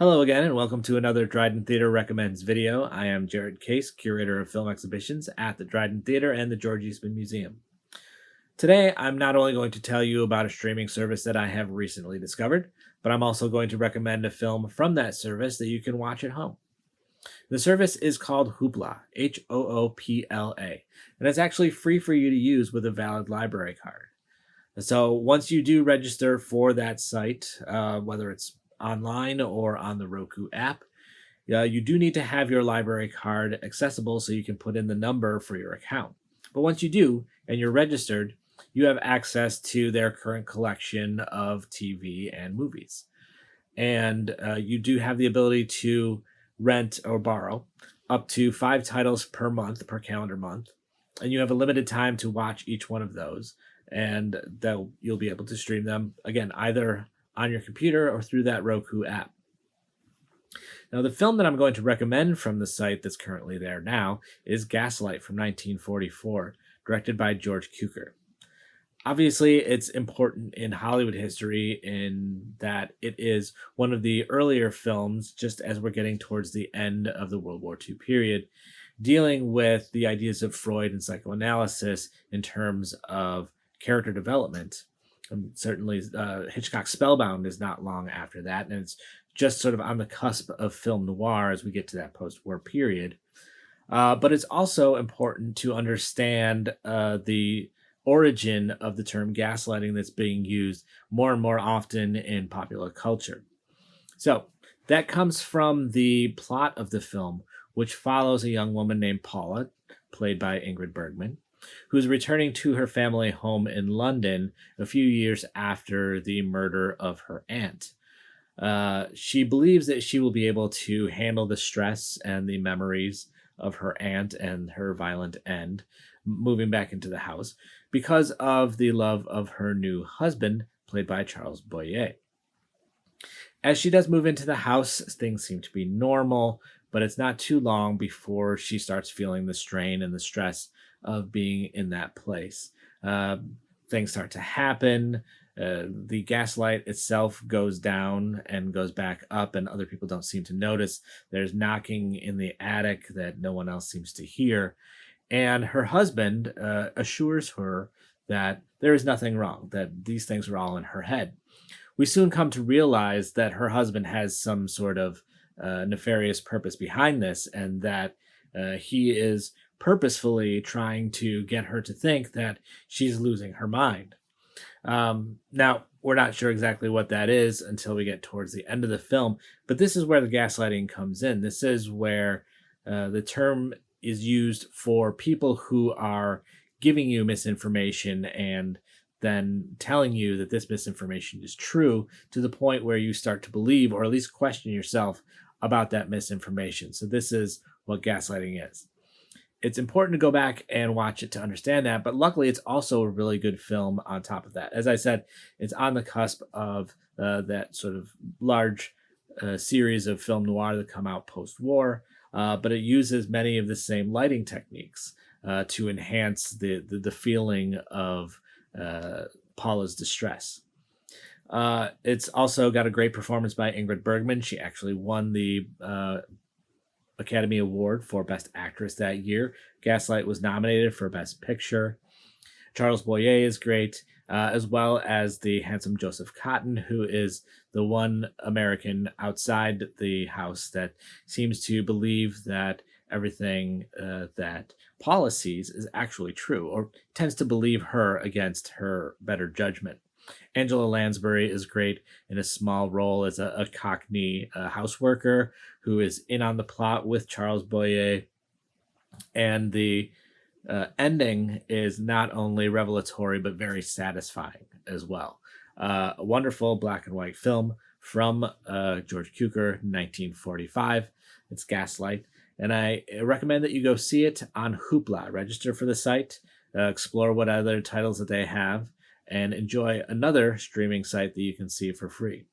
Hello again, and welcome to another Dryden Theater Recommends video. I am Jared Case, curator of film exhibitions at the Dryden Theater and the George Eastman Museum. Today, I'm not only going to tell you about a streaming service that I have recently discovered, but I'm also going to recommend a film from that service that you can watch at home. The service is called Hoopla, Hoopla, and it's actually free for you to use with a valid library card. So once you do register for that site, whether it's online or on the Roku app, you do need to have your library card accessible so you can put in the number for your account. But once you do and you're registered, you have access to their current collection of TV and movies. And you do have the ability to rent or borrow up to 5 titles per month, per calendar month. And you have a limited time to watch each one of those. And you'll be able to stream them, again, either on your computer or through that Roku app. Now, the film that I'm going to recommend from the site that's currently there now is Gaslight from 1944, directed by George Cukor. Obviously, it's important in Hollywood history in that it is one of the earlier films, just as we're getting towards the end of the World War II period, dealing with the ideas of Freud and psychoanalysis in terms of character development. Certainly, Hitchcock's Spellbound is not long after that, and it's just sort of on the cusp of film noir as we get to that post-war period. But it's also important to understand the origin of the term gaslighting that's being used more and more often in popular culture. So that comes from the plot of the film, which follows a young woman named Paula, played by Ingrid Bergman, who's returning to her family home in London a few years after the murder of her aunt. She believes that she will be able to handle the stress and the memories of her aunt and her violent end moving back into the house because of the love of her new husband, played by Charles Boyer. As she does move into the house, things seem to be normal, but it's not too long before she starts feeling the strain and the stress of being in that place. Things start to happen. The gaslight itself goes down and goes back up, and other people don't seem to notice. There's knocking in the attic that no one else seems to hear. And her husband assures her that there is nothing wrong, that these things are all in her head. We soon come to realize that her husband has some sort of nefarious purpose behind this, and that he is purposefully trying to get her to think that she's losing her mind. Now, we're not sure exactly what that is until we get towards the end of the film, but this is where the gaslighting comes in. This is where the term is used for people who are giving you misinformation and then telling you that this misinformation is true to the point where you start to believe or at least question yourself about that misinformation. So this is what gaslighting is. It's important to go back and watch it to understand that, but luckily it's also a really good film on top of that. As I said, it's on the cusp of that sort of large series of film noir that come out post-war, but it uses many of the same lighting techniques to enhance the feeling of Paula's distress. It's also got a great performance by Ingrid Bergman. She actually won the Academy Award for Best Actress that year. Gaslight was nominated for Best Picture. Charles Boyer is great, as well as the handsome Joseph Cotton, who is the one American outside the house that seems to believe that everything that Paula sees is actually true, or tends to believe her against her better judgment. Angela Lansbury is great in a small role as a Cockney houseworker who is in on the plot with Charles Boyer. And the ending is not only revelatory, but very satisfying as well. A wonderful black and white film from George Cukor, 1945. It's Gaslight. And I recommend that you go see it on Hoopla. Register for the site, explore what other titles that they have, and enjoy another streaming site that you can see for free.